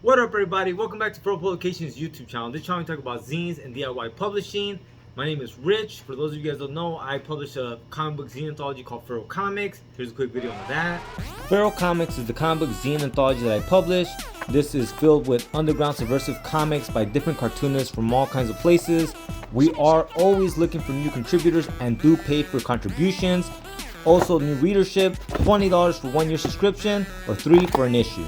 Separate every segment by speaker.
Speaker 1: What up, everybody? Welcome back to Pro Publications YouTube channel. This channel we talk about zines and DIY publishing. My name is Rich. For those of you guys who don't know, I publish a comic book zine anthology called Feral Comics. Here's a quick video on that. Feral Comics is the comic book zine anthology that I publish. This is filled with underground subversive comics by different cartoonists from all kinds of places. We are always looking for new contributors and do pay for contributions. Also, new readership, $20 for 1 year subscription or $3 for an issue.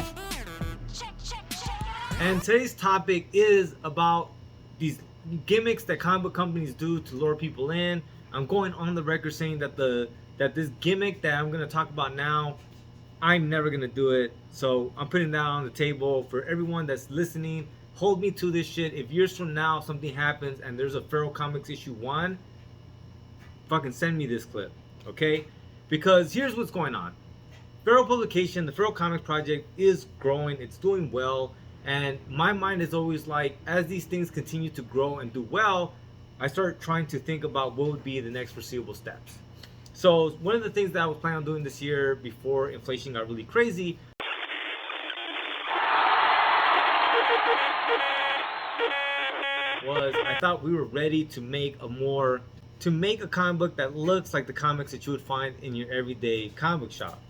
Speaker 1: And today's topic is about these gimmicks that comic book companies do to lure people in. I'm going on the record saying that this gimmick that I'm going to talk about now, I'm never going to do it. So I'm putting that on the table for everyone that's listening. Hold me to this shit. If years from now something happens and there's a Feral Comics issue 1, fucking send me this clip, okay? Because here's what's going on. Feral Publication, the Feral Comics project is growing. It's doing well. And my mind is always like, as these things continue to grow and do well, I start trying to think about what would be the next foreseeable steps. So one of the things that I was planning on doing this year before inflation got really crazy was I thought we were ready to make a comic book that looks like the comics that you would find in your everyday comic book shop.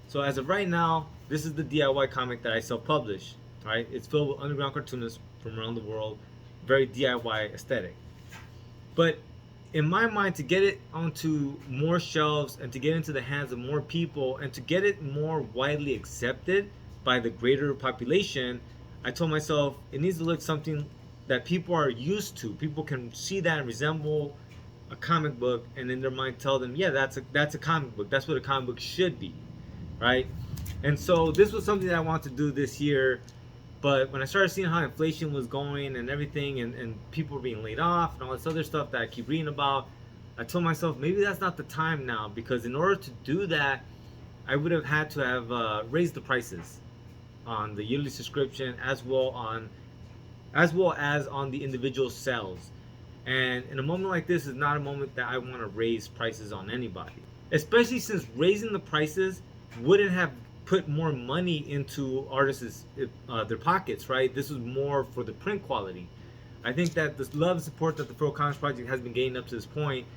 Speaker 1: So as of right now, this is the DIY comic that I self-publish. Right? It's filled with underground cartoonists from around the world, very DIY aesthetic. But in my mind, to get it onto more shelves and to get into the hands of more people and to get it more widely accepted by the greater population, I told myself it needs to look something that people are used to. People can see that and resemble a comic book, and in their mind tell them, yeah, that's a comic book. That's what a comic book should be, right? And so this was something that I wanted to do this year. But when I started seeing how inflation was going and everything, and people were being laid off and all this other stuff that I keep reading about, I told myself maybe that's not the time now, because in order to do that, I would have had to have raised the prices on the yearly subscription as well as on the individual sales. And in a moment like this is not a moment that I want to raise prices on anybody, especially since raising the prices wouldn't have put more money into artists' their pockets, right? This was more for the print quality. I think that the love and support that the Feral Comics project has been gaining up to this point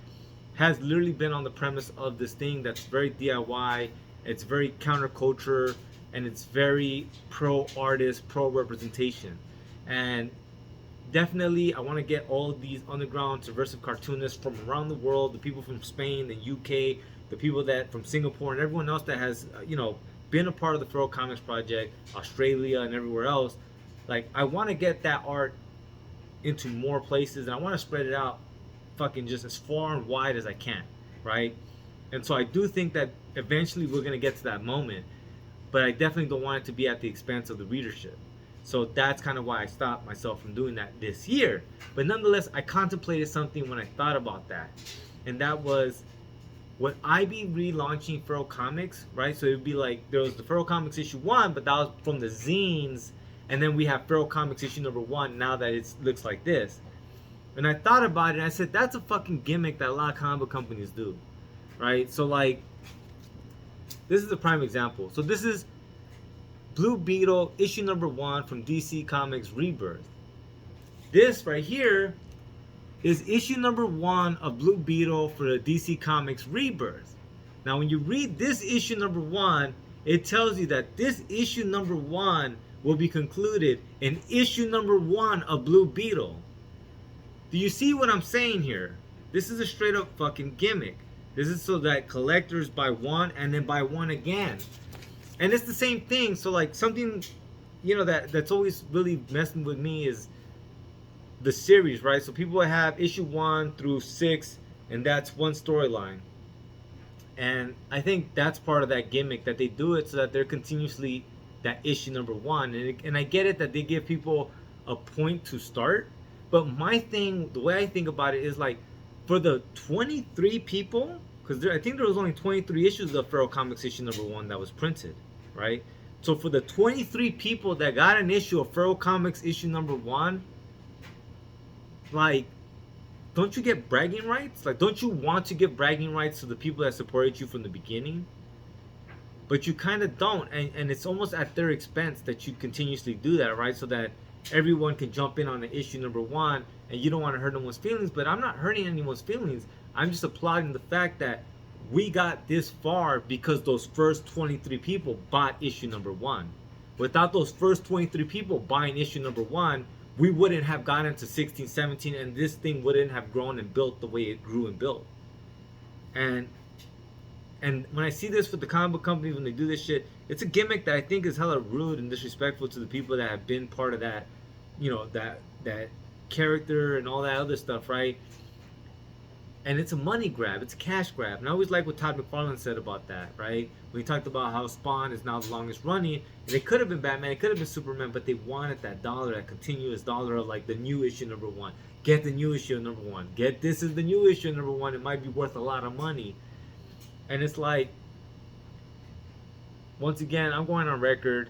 Speaker 1: has literally been on the premise of this thing that's very DIY, it's very counterculture, and it's very pro-artist, pro-representation. And definitely I want to get all of these underground subversive cartoonists from around the world, the people from Spain, the UK, the people that from Singapore, and everyone else that has, been a part of the Feral Comics project, Australia and everywhere else. Like, I want to get that art into more places, and I want to spread it out fucking just as far and wide as I can, right? And so I do think that eventually we're going to get to that moment, but I definitely don't want it to be at the expense of the readership. So that's kind of why I stopped myself from doing that this year. But nonetheless, I contemplated something when I thought about that, and that was, would I be relaunching Feral Comics, right? So it would be like, there was the Feral Comics issue 1, but that was from the zines, and then we have Feral Comics issue number 1 now that it looks like this. And I thought about it and I said, that's a fucking gimmick that a lot of comic book companies do, right? So like, this is a prime example. So this is Blue Beetle issue number 1 from DC Comics Rebirth. This right here is issue number 1 of Blue Beetle for the DC Comics Rebirth. Now when you read this issue number 1, it tells you that this issue number 1 will be concluded in issue number 1 of Blue Beetle. Do you see what I'm saying here? This is a straight up fucking gimmick. This is so that collectors buy one and then buy one again. And it's the same thing. So like something, that's always really messing with me is the series, right? So people have issue 1 through 6, and that's one storyline. And I think that's part of that gimmick, that they do it so that they're continuously that issue number 1. And I get it that they give people a point to start, but my thing, the way I think about it is like, for the 23 people, because I think there was only 23 issues of Feral Comics issue number 1 that was printed, right? So for the 23 people that got an issue of Feral Comics issue number 1, like, don't you get bragging rights? Like, don't you want to give bragging rights to the people that supported you from the beginning? but you kind of don't, and it's almost at their expense that you continuously do that, right? So that everyone can jump in on the issue number one, and you don't want to hurt anyone's feelings. But I'm not hurting anyone's feelings. I'm just applauding the fact that we got this far because those first 23 people bought issue number one. Without those first 23 people buying issue number one, we wouldn't have gotten to 16, 17, and this thing wouldn't have grown and built the way it grew and built. And when I see this with the comic book companies, when they do this shit, it's a gimmick that I think is hella rude and disrespectful to the people that have been part of that, you know, that character and all that other stuff, right? And it's a money grab, it's a cash grab. And I always like what Todd McFarlane said about that, right? When he talked about how Spawn is now the longest running, and it could have been Batman, it could have been Superman, but they wanted that dollar, that continuous dollar of like the new issue number one. Get the new issue number one. Get this is the new issue number one. It might be worth a lot of money. And it's like, once again, I'm going on record.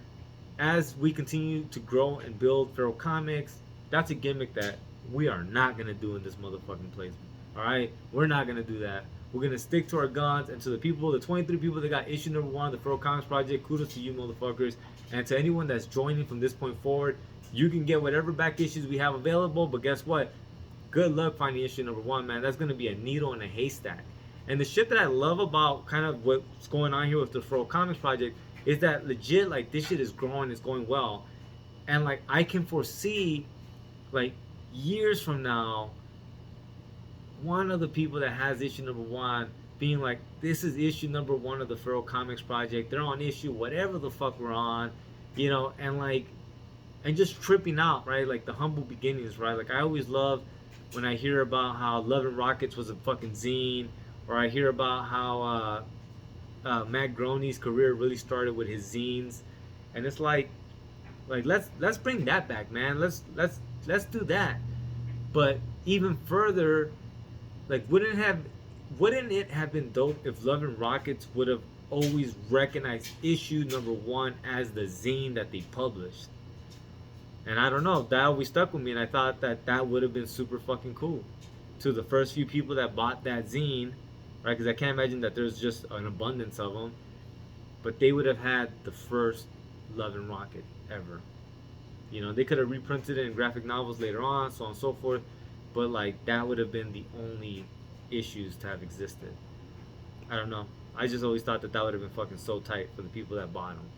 Speaker 1: As we continue to grow and build Feral Comics, that's a gimmick that we are not going to do in this motherfucking place. Alright? We're not going to do that. We're going to stick to our guns. And to the people, the 23 people that got issue number one of the Feral Comics Project, kudos to you motherfuckers. And to anyone that's joining from this point forward, you can get whatever back issues we have available. But guess what? Good luck finding issue number one, man. That's going to be a needle in a haystack. And the shit that I love about kind of what's going on here with the Feral Comics Project is that legit, like, this shit is growing, it's going well. And, like, I can foresee, like, years from now, one of the people that has issue number one being like, this is issue number one of the Feral Comics Project. They're on issue whatever the fuck we're on, you know, and, like, and just tripping out, right? Like, the humble beginnings, right? Like, I always love when I hear about how Love and Rockets was a fucking zine, or I hear about how Matt Groening's career really started with his zines, and it's like let's bring that back, man. Let's do that. But even further, like wouldn't it have been dope if Love and Rockets would have always recognized issue number one as the zine that they published? And I don't know, that always stuck with me, and I thought that would have been super fucking cool to the first few people that bought that zine. Right, because I can't imagine that there's just an abundance of them, but they would have had the first Love and Rocket ever. You know, they could have reprinted it in graphic novels later on, so on and so forth, but like that would have been the only issues to have existed. I don't know. I just always thought that would have been fucking so tight for the people that bought them.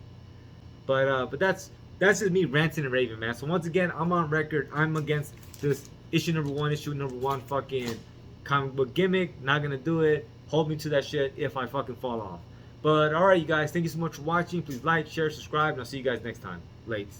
Speaker 1: But that's just me ranting and raving, man. So once again, I'm on record. I'm against this issue number one fucking comic book gimmick. Not gonna do it. Hold me to that shit if I fucking fall off. But alright, you guys, thank you so much for watching. Please like, share, subscribe, and I'll see you guys next time. Lates.